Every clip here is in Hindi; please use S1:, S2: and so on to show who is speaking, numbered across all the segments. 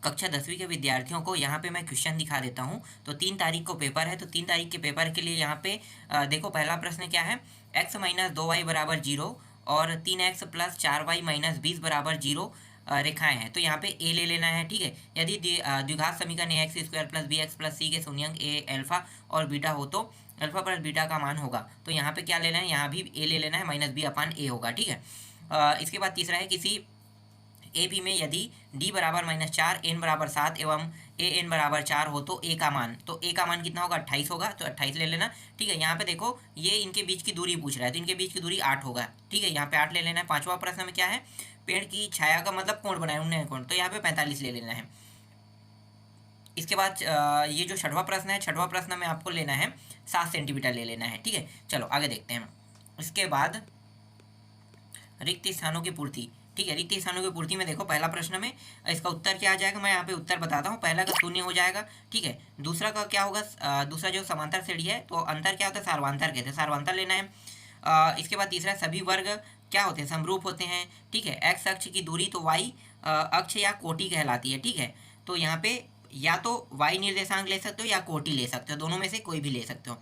S1: कक्षा 10वीं के विद्यार्थियों को यहाँ पे मैं क्वेश्चन दिखा देता हूँ। तो 3 तारीख को पेपर है, तो 3 तारीख के पेपर के लिए यहाँ पे देखो पहला प्रश्न क्या है, x माइनस 2y बराबर 0 और 3x प्लस 4y माइनस 20 बराबर 0 रेखाएं हैं। तो यहाँ पे a ले लेना है, ठीक है। यदि द्विघात समीकरण a x square plus b x plus c के शून्यंक ए अल्फा और बीटा हो तो अल्फा प्लस बीटा का मान होगा। तो यहाँ पे क्या लेना है, यहाँ भी a ले लेना है, माइनस बी अपान ए होगा, ठीक है। इसके बाद तीसरा है, किसी ए बी में यदि d बराबर -4 n बराबर 7 एवं ए n बराबर 4 हो तो a का मान, तो a का मान कितना होगा, 28 होगा। तो 28 ले लेना, ठीक है। यहाँ पे देखो ये इनके बीच की दूरी पूछ रहा है, तो इनके बीच की दूरी 8 होगा, ठीक है। यहाँ पे 8 ले लेना है। पांचवा प्रश्न में क्या है, पेड़ की छाया का मतलब कोण बनाए उन्होंने कोण, तो यहाँ पे 45 ले लेना है। इसके बाद ये जो छठवां प्रश्न है, छठवां प्रश्न में आपको लेना है 7 सेंटीमीटर ले लेना है, ठीक है। चलो आगे देखते हैं। इसके बाद रिक्त स्थानों की पूर्ति, ठीक है। रिक्त स्थानों की पूर्ति में देखो पहला प्रश्न में इसका उत्तर क्या आ जाएगा, मैं यहाँ पे उत्तर बताता हूँ। पहला का 0 हो जाएगा, ठीक है। दूसरा का क्या होगा, दूसरा जो समांतर श्रेणी है तो अंतर क्या होता है, सार्वंतर कहते हैं, सार्वंतर लेना है। इसके बाद तीसरा सभी वर्ग क्या होते हैं, समरूप होते हैं, ठीक है। एक्स अक्ष की दूरी तो वाई अक्ष या कोटि कहलाती है, ठीक है। तो यहाँ पे या तो वाई निर्देशांक ले सकते हो या कोटि ले सकते हो, दोनों में से कोई भी ले सकते हो।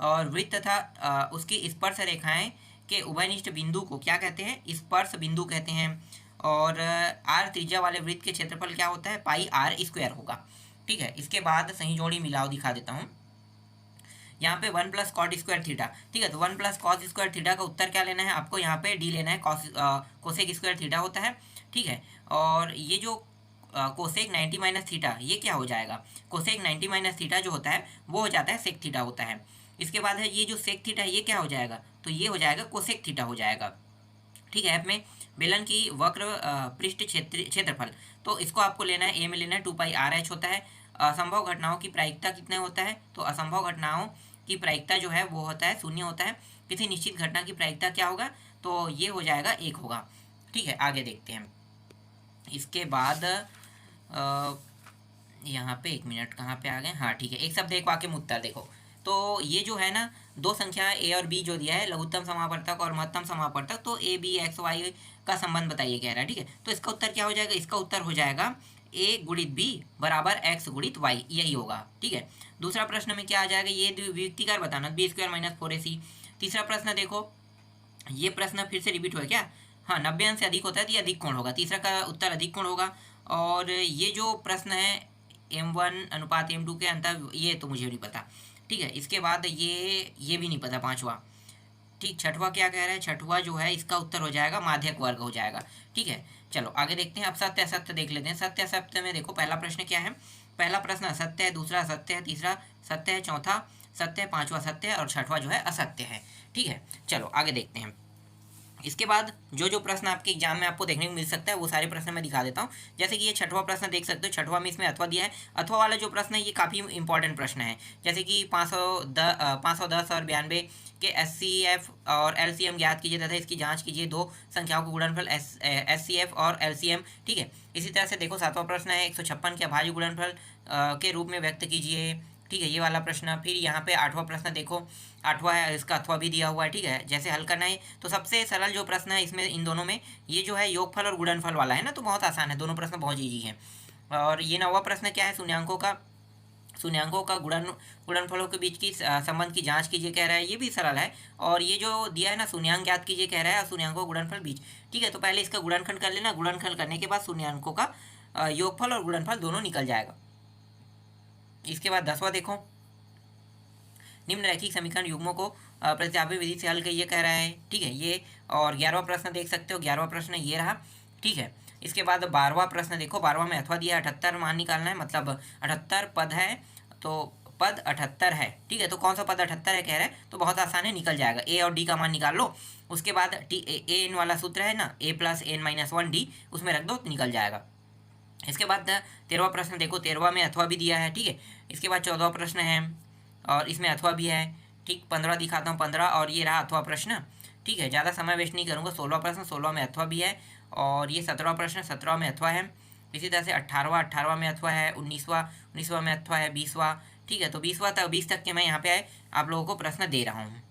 S1: और वृत्त तथा उसकी स्पर्श रेखाएं के उभयनिष्ठ बिंदु को क्या कहते हैं, स्पर्श बिंदु कहते हैं। और आर त्रिज्या वाले वृत्त के क्षेत्रफल क्या होता है, पाई आर स्क्वायर होगा, ठीक है। इसके बाद सही जोड़ी मिलाओ दिखा देता हूँ। यहाँ पे 1 प्लस कॉट स्क्वायर थीटा, ठीक है। तो 1 प्लस कॉस स्क्वायर थीटा का उत्तर क्या लेना है आपको, यहाँ पे डी लेना है, कोसेक स्क्वायर थीटा होता है, ठीक है। और ये जो कोसेक 90 माइनस थीटा ये क्या हो जाएगा, कोसेक 90 माइनस थीटा जो होता है वो हो जाता है सेक थीटा होता है। इसके बाद है ये जो सेक थीटा ये क्या हो जाएगा, तो ये हो जाएगा कोसेक थीटा हो जाएगा, ठीक है। ऐप में बेलन की वक्र पृष्ठ क्षेत्रफल, तो इसको आपको लेना है, ए में लेना है 2 पाई आर एच होता है। असंभव घटनाओं की प्रायिकता कितने होता है, तो असंभव घटनाओं की प्रायिकता जो है वो होता है 0 होता है। किसी निश्चित घटना की प्रायिकता क्या होगा, तो ये हो जाएगा 1 होगा, ठीक है। आगे देखते हैं। इसके बाद यहाँ पे 1 मिनट कहाँ पे आ गए, हाँ ठीक है। एक शब्द एक वाक्य में उत्तर देखो। तो ये जो है ना, दो संख्या ए और बी जो दिया है, लघुत्तम समापवर्तक और महत्तम समापवर्तक, तो ए बी एक्स वाई का संबंध बताइए कह रहा है, ठीक है। तो इसका उत्तर क्या हो जाएगा, इसका उत्तर हो जाएगा ए गुणित बी बराबर एक्स गुणित वाई, यही होगा, ठीक है। दूसरा प्रश्न में क्या आ जाएगा, ये द्वियुक्तिकार बताना, बी स्क्वायर माइनस 4ac। तीसरा प्रश्न देखो, ये प्रश्न फिर से रिपीट हुआ क्या, हाँ 90 अंश से अधिक होता है तो ये अधिक कोण होगा, तीसरा का उत्तर अधिक कोण होगा। और ये जो प्रश्न है m1 अनुपात m2 के अंतर, ये तो मुझे नहीं पता, ठीक है। इसके बाद ये भी नहीं पता पांचवा, ठीक। छठवा क्या कह रहा है, छठवा जो है इसका उत्तर हो जाएगा माध्यक वर्ग हो जाएगा, ठीक है। चलो आगे देखते हैं। अब सत्य असत्य देख लेते हैं। सत्य असत्य में देखो पहला प्रश्न क्या है, पहला प्रश्न असत्य है, दूसरा सत्य है, तीसरा सत्य है, चौथा सत्य है, पांचवा सत्य है और छठवा जो है असत्य है, ठीक है। चलो आगे देखते हैं। इसके बाद जो प्रश्न आपके एग्जाम में आपको देखने को मिल सकता है वो सारे प्रश्न मैं दिखा देता हूँ। जैसे कि ये छठवां प्रश्न देख सकते हो, छठवां में इसमें अथवा दिया है। अथवा वाला जो प्रश्न है ये काफ़ी इंपॉर्टेंट प्रश्न है। जैसे कि 510 और 92 के SCF और LCM ज्ञात कीजिए तथा इसकी जांच कीजिए, दो संख्याओं का गुणनफल SCF और LCM, ठीक है। इसी तरह से देखो सातवां प्रश्न है 156 के अभाज्य गुणनफल के रूप में व्यक्त कीजिए, ठीक है, ये वाला प्रश्न। फिर यहाँ पे आठवां प्रश्न देखो, आठवां है, इसका अथवा भी दिया हुआ है, ठीक है। जैसे हल करना है तो सबसे सरल जो प्रश्न है इसमें इन दोनों में ये जो है योगफल और गुणनफल वाला है ना, तो बहुत आसान है, दोनों प्रश्न बहुत ईजी हैं। और ये 9वां प्रश्न क्या है, शून्यांकों का गुणनफलों के बीच की संबंध की जांच कीजिए कह रहा है, ये भी सरल है। और ये जो दिया है ना, शून्यांक ज्ञात कीजिए कह रहा है, शून्यांकों गुणनफल बीच, ठीक है। तो पहले इसका गुणनखंड कर लेना, गुणनखंड करने के बाद शून्यांकों का योगफल और गुणनफल दोनों निकल जाएगा। इसके बाद 10वां देखो, निम्न रैखिक समीकरण युग्मों को प्रतिस्थापन विधि से हल करिए कह रहा है, ठीक है ये। और 11वां प्रश्न देख सकते हो, 11वां प्रश्न ये रहा, ठीक है। इसके बाद 12वां प्रश्न देखो, 12वां में अथवा दिया है, 78 मान निकालना है, मतलब 78 पद है तो पद 78 है, ठीक है। तो कौन सा पद 78 है कह रहा है, तो बहुत आसान है, निकल जाएगा। ए और डी का मान निकाल लो, उसके बाद ए एन वाला सूत्र है ना, a + n-1d, उसमें रख दो तो निकल जाएगा। इसके बाद 13वां प्रश्न देखो, 13वां में अथवा भी दिया है, ठीक है। इसके बाद 14वां प्रश्न है और इसमें अथवा भी है, ठीक। 15 दिखाता हूँ, 15 और ये रहा अथवा प्रश्न, ठीक है। ज़्यादा समय वेस्ट नहीं करूँगा। 16वां प्रश्न, 16वां में अथवा भी है और ये 17वां प्रश्न, 17वां में अथवा है। इसी तरह से 18वां में अथवा है, 19वां में अथवा है, 20वां, ठीक है। तो 20 तक के मैं यहाँ पे आप लोगों को प्रश्न दे रहा हूँ।